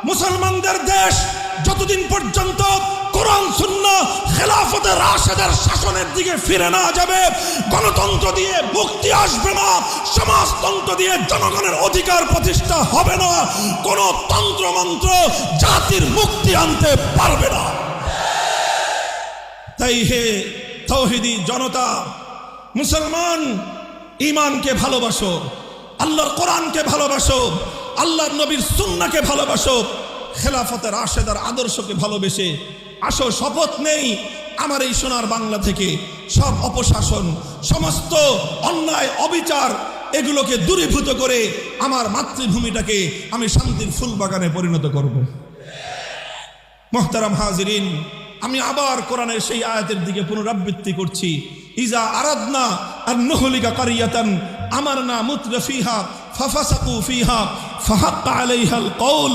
মুসলমানদের দেশ যতদিন পর্যন্ত কোরআন সুন্নাহ খেলাফতে রাশেদার শাসনের দিকে ফিরে না যাবে, গণতন্ত্র দিয়ে মুক্তি আসবে না, সমাজতন্ত্র দিয়ে জনগণের অধিকার প্রতিষ্ঠা হবে না, কোন তন্ত্রমন্ত্র জাতির মুক্তি আনতে পারবে না। তাই হে তাওহীদি জনতা, মুসলমান, ঈমানকে ভালোবাসো, আল্লাহর কোরআনকে ভালোবাসো, আল্লাহর নবীর সুন্নাহকে ভালোবাসো, খেলাফতে রাশেদার আদর্শকে ভালোবেসে আসো। শপথ নেই আমার এই সোনার বাংলা থেকে সব অপশাসন, সমস্ত অন্যায় অবিচার এগুলোকে দূরীভূত করে আমার মাতৃভূমিটাকে আমি শান্তির ফুলবাগানে পরিণত করব। মুহতারাম হাজিরিন, আমি আবার কোরআনের সেই আয়াতের দিকে পুনরাবৃত্তি করছি। ইজা আরাদনা আন নুহলিকা কারিয়াতান আমারনা মুতরাফিহা ফাফাসাকু ফিহা ফাহাক্কা আলাইহাল কওল